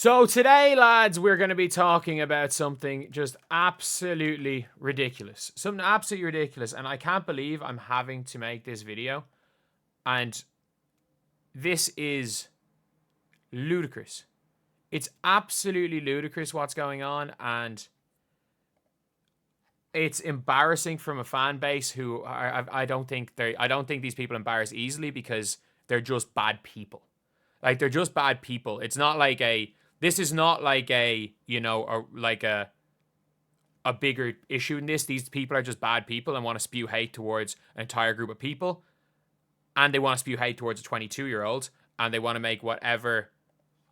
So today, lads, we're going to be talking about something just absolutely ridiculous. Something absolutely ridiculous. And I can't believe I'm having to make this video. And this is ludicrous. It's absolutely ludicrous what's going on. And it's embarrassing from a fan base who I don't think these people embarrass easily because they're just bad people. Like, they're just bad people. It's not like this is not like a bigger issue in this. These people are just bad people and want to spew hate towards an entire group of people. And they want to spew hate towards a 22-year-old. And they want to make whatever,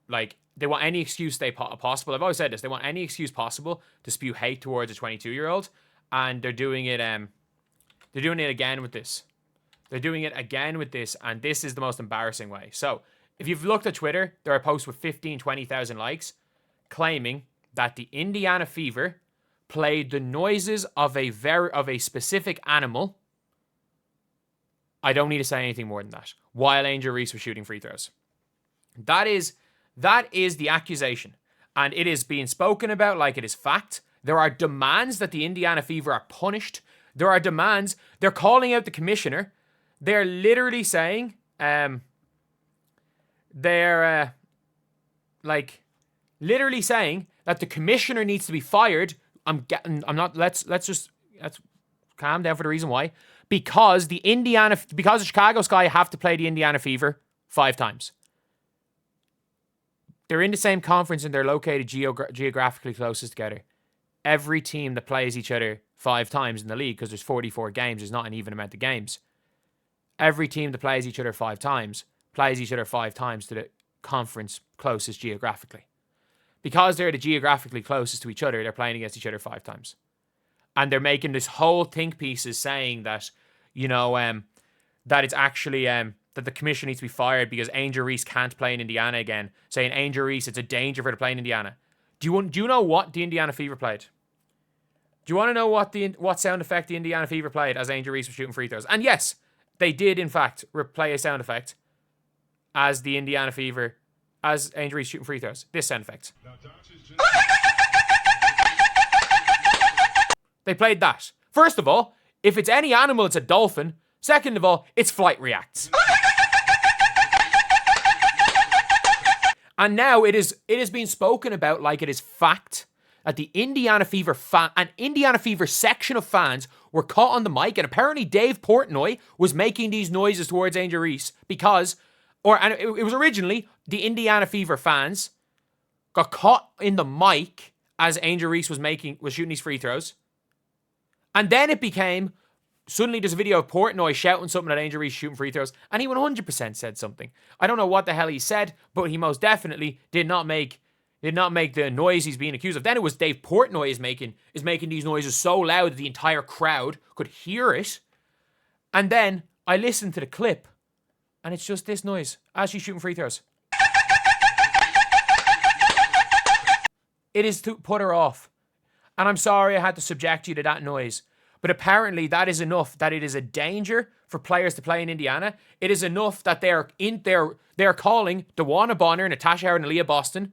they want any excuse possible. I've always said this. They want any excuse possible to spew hate towards a 22-year-old. And they're doing it again with this. They're doing it again with this. And this is the most embarrassing way. So, if you've looked at Twitter, there are posts with 15, 20,000 likes claiming that the Indiana Fever played the noises of a specific animal. I don't need to say anything more than that. While Angel Reese was shooting free throws. That is the accusation. And it is being spoken about like it is fact. There are demands that the Indiana Fever are punished. There are demands. They're calling out the commissioner. They're literally saying, literally saying that the commissioner needs to be fired. Let's calm down for the reason why. Because the Chicago Sky have to play the Indiana Fever 5 times. They're in the same conference and they're located geographically closest together. Every team that plays each other 5 times in the league, because there's 44 games, there's not an even amount of games. Every team that plays each other 5 times plays each other 5 times to the conference closest geographically. Because they're the geographically closest to each other, they're playing against each other 5 times. And they're making this whole think pieces saying that, that it's actually, that the commission needs to be fired because Angel Reese can't play in Indiana again. Saying, Angel Reese, it's a danger for her to play in Indiana. Do you know what the Indiana Fever played? Do you want to know what sound effect the Indiana Fever played as Angel Reese was shooting free throws? And yes, they did, in fact, play a sound effect as the Indiana Fever, as Angel Reese shooting free throws. This sound effect. They played that. First of all, if it's any animal, it's a dolphin. Second of all, it's flight reacts. And now it is being spoken about like it is fact that the Indiana Fever an Indiana Fever section of fans were caught on the mic, and apparently Dave Portnoy was making these noises towards Angel Reese because, it was originally the Indiana Fever fans got caught in the mic as Angel Reese was shooting these free throws. And then it became, suddenly there's a video of Portnoy shouting something at Angel Reese shooting free throws, and he 100% said something. I don't know what the hell he said, but he most definitely did not make the noise he's being accused of. Then it was Dave Portnoy is making these noises so loud that the entire crowd could hear it. And then I listened to the clip, and it's just this noise as she's shooting free throws. It is to put her off. And I'm sorry I had to subject you to that noise. But apparently that is enough that it is a danger for players to play in Indiana. It is enough that they're calling DeWanna Bonner, Natasha Howard, and Aaliyah Boston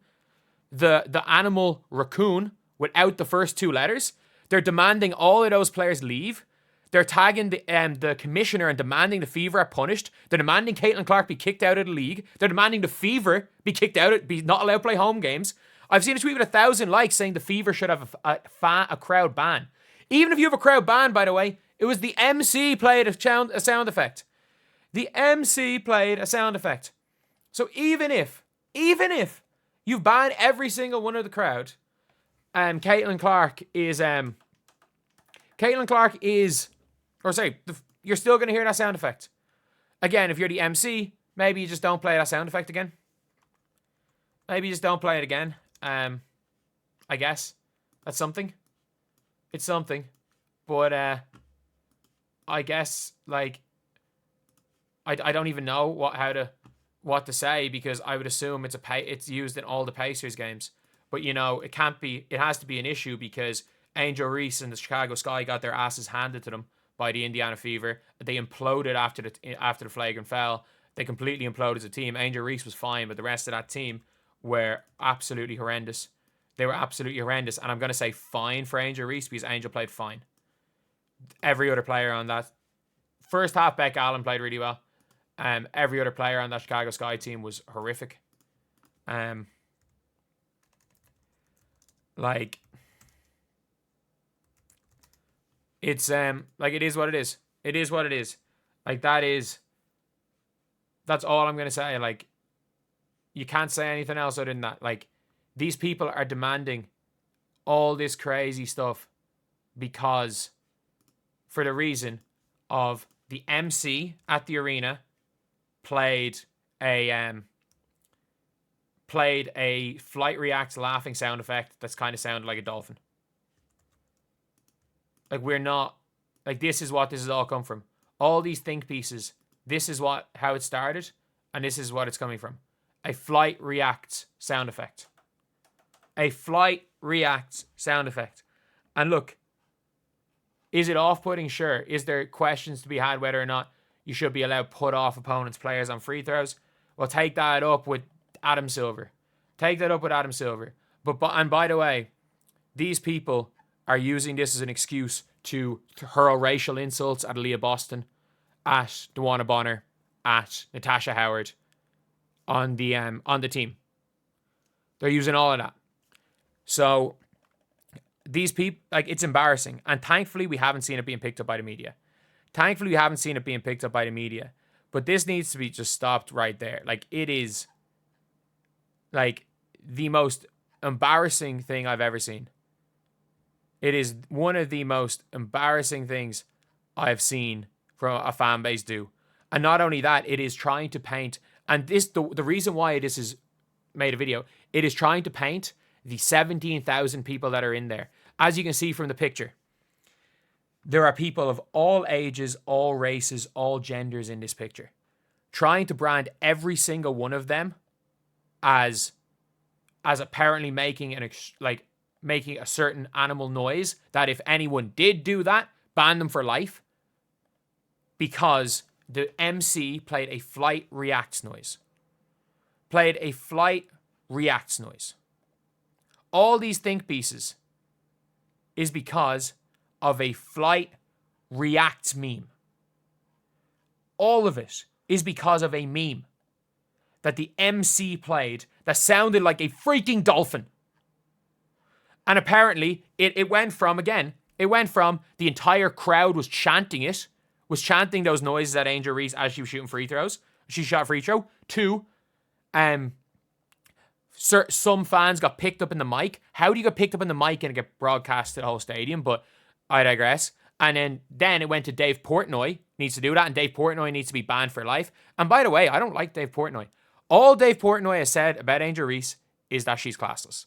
the animal raccoon without the first 2 letters. They're demanding all of those players leave. They're tagging the commissioner and demanding the Fever are punished. They're demanding Caitlin Clark be kicked out of the league. They're demanding the Fever be kicked out, be not allowed to play home games. I've seen a tweet with 1,000 likes saying the Fever should have a crowd ban. Even if you have a crowd ban, by the way, it was the MC played a sound effect. The MC played a sound effect. So even if you've banned every single one of the crowd, Caitlin Clark is, you're still going to hear that sound effect. Again, if you're the MC, maybe you just don't play that sound effect again. Maybe you just don't play it again. I guess that's something. It's something, but I guess I don't even know what to say because I would assume it's used in all the Pacers games. But it has to be an issue because Angel Reese and the Chicago Sky got their asses handed to them by the Indiana Fever. They imploded after the flagrant foul. They completely imploded as a team. Angel Reese was fine, but the rest of that team were absolutely horrendous. They were absolutely horrendous. And I'm going to say fine for Angel Reese because Angel played fine. Every other player on that first half, Beck Allen played really well. Every other player on that Chicago Sky team was horrific. Like, it's like, it is what it is. It is what it is. Like, that's all I'm gonna say. Like, you can't say anything else other than that. Like, these people are demanding all this crazy stuff because, for the reason of the MC at the arena played a flight reacts laughing sound effect that's kind of sounded like a dolphin. Like, we're not, like, this is what this has all come from. All these think pieces, this is how it started, and this is what it's coming from. A flight reacts sound effect. A flight reacts sound effect. And look, is it off-putting? Sure. Is there questions to be had whether or not you should be allowed to put off opponents' players on free throws? Well, take that up with Adam Silver. Take that up with Adam Silver. And by the way, these people are using this as an excuse to hurl racial insults at Aaliyah Boston, at Dewana Bonner, at Natasha Howard on the team. They're using all of that. So these people, like, it's embarrassing. And thankfully, we haven't seen it being picked up by the media. But this needs to be just stopped right there. Like, it is, like, the most embarrassing thing I've ever seen. It is one of the most embarrassing things I've seen from a fan base do. And not only that, it is trying to paint, and the reason why this is made a video, it is trying to paint the 17,000 people that are in there. As you can see from the picture, there are people of all ages, all races, all genders in this picture, trying to brand every single one of them as apparently making a certain animal noise, that if anyone did do that, ban them for life, because the MC played a flight reacts noise. All these think pieces is because of a flight reacts meme. All of it is because of a meme that the MC played that sounded like a freaking dolphin. And apparently, it went from the entire crowd was chanting those noises at Angel Reese as she was shooting free throws. She shot a free throw. To, some fans got picked up in the mic. How do you get picked up in the mic and get broadcast to the whole stadium? But I digress. And then it went to Dave Portnoy needs to do that, and Dave Portnoy needs to be banned for life. And by the way, I don't like Dave Portnoy. All Dave Portnoy has said about Angel Reese is that she's classless.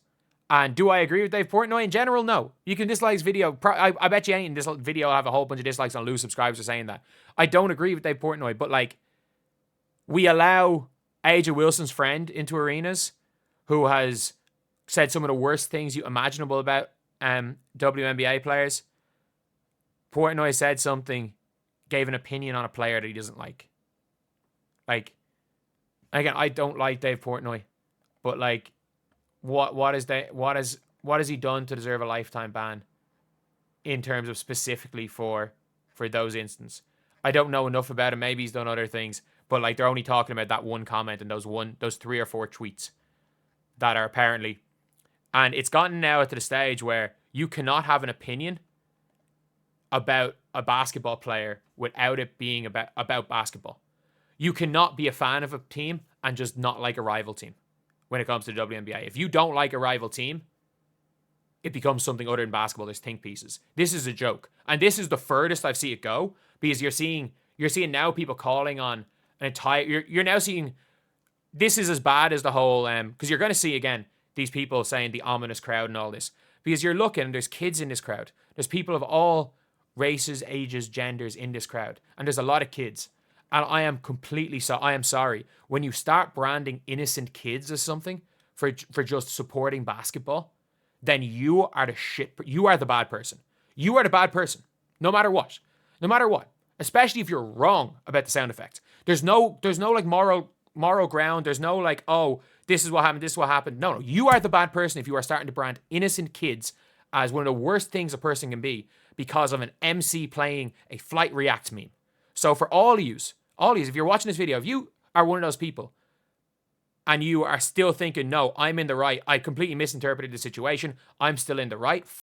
And do I agree with Dave Portnoy in general? No. You can dislike his video. I bet you ain't in this video have a whole bunch of dislikes and lose subscribers for saying that. I don't agree with Dave Portnoy, but like, we allow Aja Wilson's friend into arenas who has said some of the worst things you imaginable about WNBA players. Portnoy said something, gave an opinion on a player that he doesn't like. Like, again, I don't like Dave Portnoy, but like, what has he done to deserve a lifetime ban in terms of specifically for those instances? I don't know enough about him. Maybe he's done other things, but like, they're only talking about that one comment and those 3 or 4 tweets that are apparently, and it's gotten now to the stage where you cannot have an opinion about a basketball player without it being about basketball. You cannot be a fan of a team and just not like a rival team when it comes to the WNBA. If you don't like a rival team, it becomes something other than basketball. There's think pieces. This is a joke. And this is the furthest I've seen it go, because you're seeing now people calling on an entire, you're now seeing, this is as bad as the whole, because you're going to see again, these people saying the ominous crowd and all this, because you're looking, there's kids in this crowd. There's people of all races, ages, genders in this crowd. And there's a lot of kids. And I am sorry. When you start branding innocent kids as something for just supporting basketball, then you are the bad person. You are the bad person. No matter what. Especially if you're wrong about the sound effect. There's no like moral ground. There's no like, oh, this is what happened, this is what happened. No, you are the bad person if you are starting to brand innocent kids as one of the worst things a person can be because of an MC playing a flight react meme. So for all of you, if you're watching this video, if you are one of those people and you are still thinking, no, I'm in the right, I completely misinterpreted the situation, I'm still in the right,